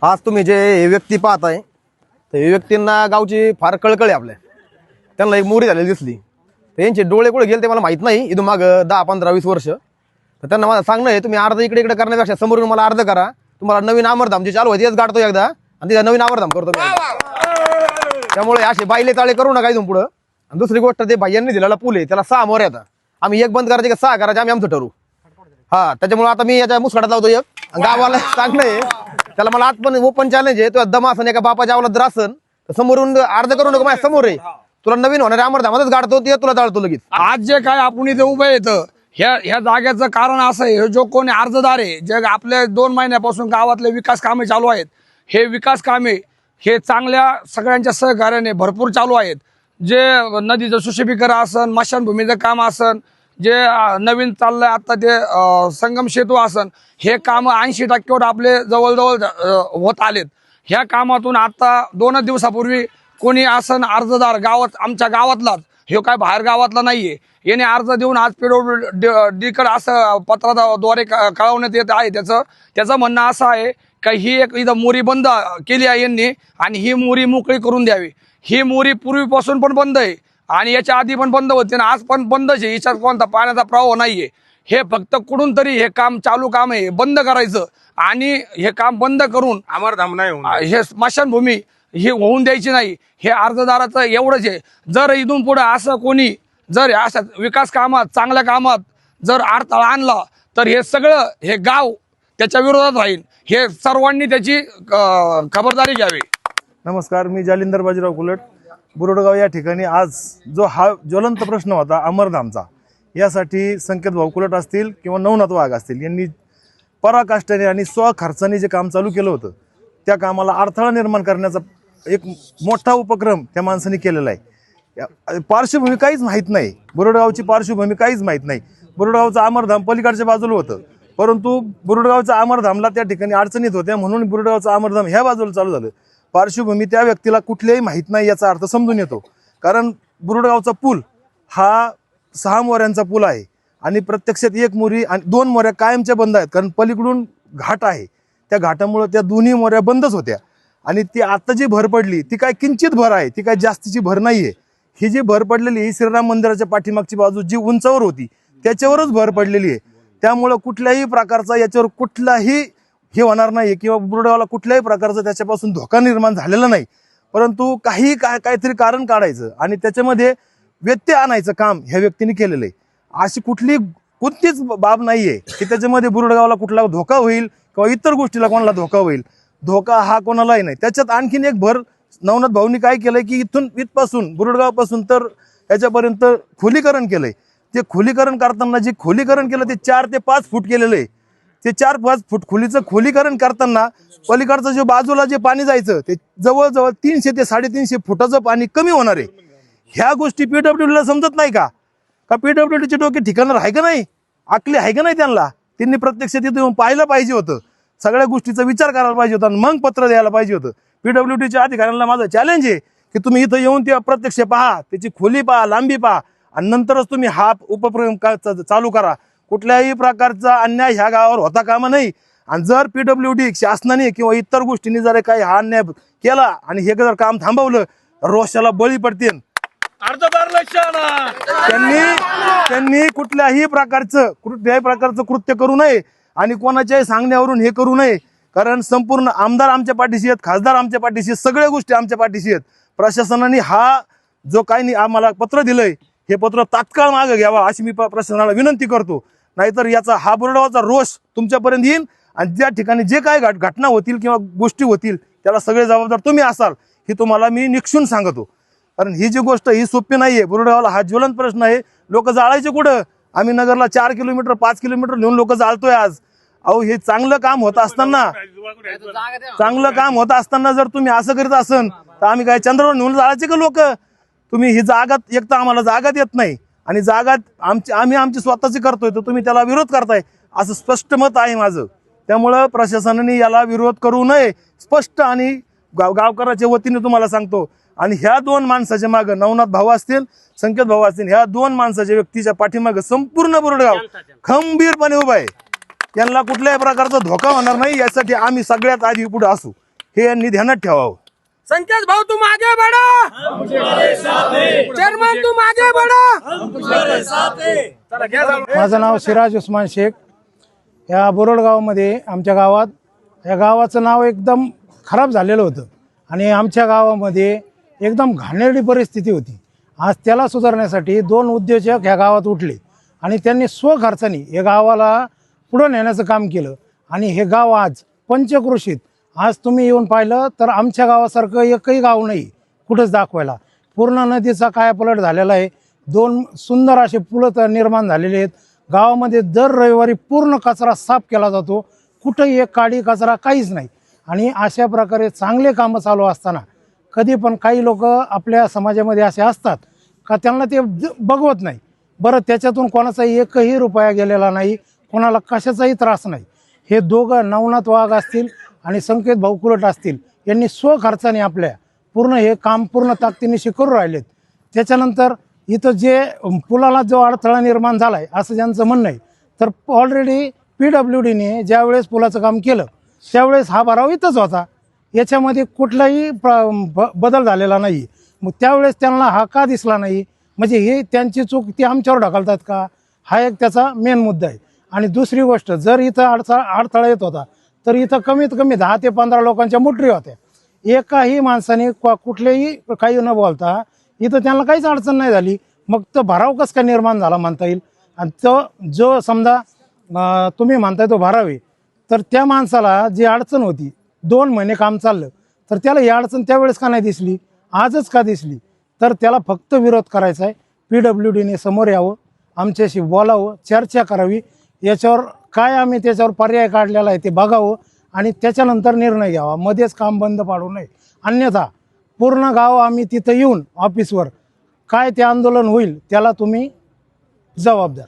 आज तुम्ही जे हे व्यक्ती पाहताय तर हे व्यक्तींना गावची फार कळकळ आहे आपल्या. त्यांना एक मोरी झालेली दिसली तर यांचे डोळे कुठे गेले ते मला माहित नाही. इथून माग 10-15-20 वर्ष. तर त्यांना मला सांगणं आहे तुम्ही अर्ध इकडे इकडे करण्यापेक्षा समोरून मला अर्ध करा. तुम्हाला नवीन अमरधाम जे चालू आहे तेच गाडतो एकदा आणि तिथे नवीन अमरधाम करतो मी. त्यामुळे असे बाईले ताळे करू नका इथून पुढं. आणि दुसरी गोष्ट ते भाईयांनी दिलेला पूल आहे त्याला 6 मोऱ्या आता. आम्ही एक बंद करायचे का 6 करायचे आम्ही आमचं ठरवू. हा त्याच्यामुळे आता मी याच्या मुसकाटात लावतो एक गावाला सांगणं आहे त्याला. मला आज पण ओपन चॅलेंज आहे. तुला दम असन एका बापाच्या आवला जर असन तर समोरून अर्ध करू नका. माझ्या समोर आहे तुला नवीन होणाऱ्या अमरधामातच गाडतो ते तुला जाळतो लगेच. आज जे काय आपण इथे उभे येतं ह्या जागेचं कारण असं आहे, जो कोणी अर्जदार आहे जे आपले 2 महिन्यापासून गावातले विकास कामे चालू आहेत, हे विकास कामे हे चांगल्या सगळ्यांच्या सहकार्याने भरपूर चालू आहेत. जे नदीचं सुशोभीकरण असन, स्मशानभूमीचं काम असन, जे नवीन चाललंय आता ते संगम सेतू असन, हे काम 80% आपले जवळजवळ होत आलेत. ह्या कामातून आता 2 दिवसापूर्वी कोणी असन अर्जदार गावात आमच्या गावातलाच, हे काय बाहेर गावातला नाहीये, याने अर्ज देऊन आज PWD असं पत्राद्वारे कळवण्यात येत आहे. त्याचं म्हणणं असं आहे का ही एक इथं मोरी बंद केली आहे यांनी आणि ही मोरी मोकळी करून द्यावी. ही मोरी पूर्वीपासून पण बंद आहे आणि याच्या आधी पण बंद होते आणि आज पण बंदच आहे. याच्यात कोणता पाण्याचा प्रवाह नाहीये. हे फक्त कुठून तरी हे काम चालू काम आहे बंद करायचं आणि हे काम बंद करून अमरधाम नाही हे स्मशानभूमी ही होऊन द्यायची नाही. हे अर्जदाराचं एवढंच आहे. जर इथून पुढे असं कोणी जर अशा विकास कामात चांगल्या कामात जर अडथळा आणला तर हे सगळं हे गाव त्याच्या विरोधात राहील. हे सर्वांनी त्याची खबरदारी घ्यावी. नमस्कार, मी जालिंदर बाजीराव कुलट, बुरडगाव या ठिकाणी. आज जो हा ज्वलंत प्रश्न होता अमरधामचा, यासाठी संकेत भाऊ कुलट असतील किंवा नवनाथ वाघ असतील यांनी पराकाष्ठाने आणि स्वखर्चाने जे काम चालू केलं होतं त्या कामाला अडथळा निर्माण करण्याचा एक मोठा उपक्रम त्या माणसाने केलेला आहे. पार्श्वभूमी काहीच माहीत नाही, बुरडगावची पार्श्वभूमी काहीच माहीत नाही. बुरडगावचं अमरधाम पलीकडच्या बाजूला होतं, परंतु बुरडगावच्या अमरधामला त्या ठिकाणी अडचणीत होत्या म्हणून बुरडगावचं अमरधाम ह्या बाजूला चालू झालं. पार्श्वभूमी त्या व्यक्तीला कुठल्याही माहीत नाही याचा अर्थ समजून येतो. कारण बुरडगावचा पूल हा 6 मोऱ्यांचा पूल आहे आणि प्रत्यक्षात 1 मोरी आणि 2 मोऱ्या कायमच्या बंद आहेत. कारण पलीकडून घाट आहे, त्या घाटामुळे त्या दोन्ही मोऱ्या बंदच होत्या. आणि ती आता जी भर पडली ती काय किंचित भर आहे, ती काय जास्तीची भर नाहीये. ही जी भर पडलेली ही श्रीराम मंदिराच्या पाठीमागची बाजू जी उंचावर होती त्याच्यावरच भर पडलेली आहे. त्यामुळं कुठल्याही प्रकारचा याच्यावर कुठलाही हे होणार नाही किंवा बुरडगावला कुठल्याही प्रकारचा त्याच्यापासून धोका निर्माण झालेला नाही. परंतु काहीतरी कारण काढायचं आणि त्याच्यामध्ये व्यत्यय आणायचं काम ह्या व्यक्तीने केलेलं आहे. अशी कोणतीच बाब नाहीये की त्याच्यामध्ये बुरडगावला कुठला धोका होईल किंवा इतर गोष्टीला कोणाला धोका होईल. धोका हा कोणालाही नाही. त्याच्यात आणखीन एक भर नवनाथ भाऊनी काय केलंय की इथपासून बुरडगावपासून तर याच्यापर्यंत खोलीकरण केलंय. ते खोलीकरण करताना जे खोलीकरण केलं ते 4 ते 5 फूट केलेलं आहे. ते 4-5 फूट खोलीचं खोलीकरण करताना पलीकडचं जे बाजूला जे पाणी जायचं ते जवळजवळ 300 ते 350 फुटाचं पाणी कमी होणार आहे. ह्या गोष्टी PWDला समजत नाही का? PWDचे डोके ठिकाणार आहे का नाही, आकली आहे का नाही त्यांना? त्यांनी प्रत्यक्ष तिथे येऊन पाहिलं पाहिजे होतं, सगळ्या गोष्टीचा विचार करायला पाहिजे होता आणि मग पत्र द्यायला पाहिजे होतं. PWDच्या अधिकाऱ्यांना माझं चॅलेंज आहे की तुम्ही इथं येऊन ते प्रत्यक्ष पहा, त्याची खोली पहा, लांबी पहा आणि नंतरच तुम्ही हा उपक्रम चालू करा. कुठल्याही प्रकारचा अन्याय ह्या गावावर होता कामा नाही. आणि जर PWD शासनाने किंवा इतर गोष्टींनी जर काही हा अन्याय केला आणि हे जर काम थांबवलं रोषाला बळी पडतील. त्यांनी कुठल्याही प्रकारचं कृत्य करू नये आणि कोणाच्याही सांगण्यावरून हे करू नये. कारण संपूर्ण आमदार आमच्या पाठीशी आहेत, खासदार आमच्या पाठीशी आहेत, सगळ्या गोष्टी आमच्या पाठीशी आहेत. प्रशासनाने हा जो काही आम्हाला पत्र दिलंय हे पत्र तात्काळ मागे घ्यावा अशी मी प्रशासनाला विनंती करतो. नाहीतर याचा हा बुरडगावचा रोष तुमच्यापर्यंत येईल आणि ज्या ठिकाणी जे काय घटना होतील किंवा गोष्टी होतील त्याला सगळे जबाबदार तुम्ही असाल हे तुम्हाला मी निक्षून सांगतो. कारण ही जी गोष्ट ही सोपी नाहीये. बुरडगावला हा ज्वलंत प्रश्न आहे. लोक जाळायचे कुठं? आम्ही नगरला 4 किलोमीटर 5 किलोमीटर नेऊन लोक जाळतोय आज. अहो हे चांगलं काम होत असताना जर तुम्ही असं करीत असन तर आम्ही काय चंद्रावर नेऊन जाळायचे का लोक? तुम्ही ही जागा एक तर आम्हाला जागा देत नाही आणि जागा आम्ही आमची स्वतःची करतोय तर तुम्ही त्याला विरोध करताय असं स्पष्ट मत आहे माझं. त्यामुळं प्रशासनाने याला विरोध करू नये स्पष्ट आणि गावकऱ्याच्या वतीने तुम्हाला सांगतो. आणि ह्या 2 माणसाच्या मागे नवनाथ भाऊ असतील, संकेत भाऊ असतील, ह्या 2 माणसाच्या व्यक्तीच्या पाठीमागे संपूर्ण बुरडगाव खंबीरपणे उभा आहे. यांना कुठल्याही प्रकारचा धोका होणार नाही यासाठी आम्ही सगळ्यात आधी पुढे असू. हे यांनी ध्यानात ठेवावं. संकेत भाऊ तुम आगे बढ़ो, चेयरमैन तुम आगे बढ़ो. माझं नाव सिराज उस्मान शेख. या बोरड गावामध्ये आमच्या गावात या गावाचं नाव एकदम खराब झालेलं होतं आणि आमच्या गावामध्ये एकदम घाणेरडी परिस्थिती होती. आज त्याला सुधारण्यासाठी 2 उद्योजक ह्या गावात उठले आणि त्यांनी स्वखर्चाने या गावाला पुढं नेण्याचं काम केलं आणि हे गाव आज पंचक्रोशीत आज तुम्ही येऊन पाहिलं तर आमच्या गावासारखं एकही गाव नाही कुठंच दाखवायला. पूर्ण नदीचा कायापालट झालेला आहे. 2 सुंदर असे पुलं निर्माण झालेले आहेत. गावामध्ये दर रविवारी पूर्ण कचरा साफ केला जातो. कुठंही एक काडी कचरा काहीच नाही. आणि अशा प्रकारे चांगले कामं चालू असताना कधी पण काही लोक आपल्या समाजामध्ये असे असतात का त्यांना ते बघवत नाही. बरं, त्याच्यातून कोणाचाही एकही रुपया गेलेला नाही, कोणाला कशाचाही त्रास नाही. हे दोघं नवनाथ वाघ असतील आणि संकेत भाऊ कुलट असतील यांनी स्वखर्चाने आपल्या पूर्ण हे काम पूर्ण ताकदीने करून राहिलेत. त्याच्यानंतर इथं जे पुलाला जो अडथळा निर्माण झाला आहे असं ज्यांचं म्हणणं आहे, तर ऑलरेडी PWDने ज्यावेळेस पुलाचं काम केलं त्यावेळेस हा भराव इथंच होता. याच्यामध्ये कुठलाही बदल झालेला नाही. मग त्यावेळेस त्यांना हा का दिसला नाही, म्हणजे हे त्यांची चूक ती आमच्यावर ढकलतात का, हा एक त्याचा मेन मुद्दा आहे. आणि दुसरी गोष्ट, जर इथं अडथळा येत होता तर इथं कमीत कमी 10 ते 15 लोकांच्या मुठरी होत्या. एकाही माणसाने कुठलेही काही न बोलता इथं त्यांना काहीच अडचण नाही झाली. मग तो भराव कसं काय निर्माण झाला म्हणता येईल. आणि तो जो समजा तुम्ही म्हणताय तो भराव आहे, तर त्या माणसाला जी अडचण होती 2 महिने काम चाललं तर त्याला ही अडचण त्यावेळेस का नाही दिसली, आजच का दिसली. तर त्याला फक्त विरोध करायचा आहे. PWDने समोर यावं, आमच्याशी बोलावं, चर्चा करावी, याच्यावर काय आम्ही त्याच्यावर पर्याय काढलेला आहे ते बघावं आणि त्याच्यानंतर निर्णय घ्यावा. मध्येच काम बंद पाडू नये. अन्यथा पूर्ण गाव आम्ही तिथं येऊन ऑफिसवर काय ते आंदोलन होईल त्याला तुम्ही जबाबदार.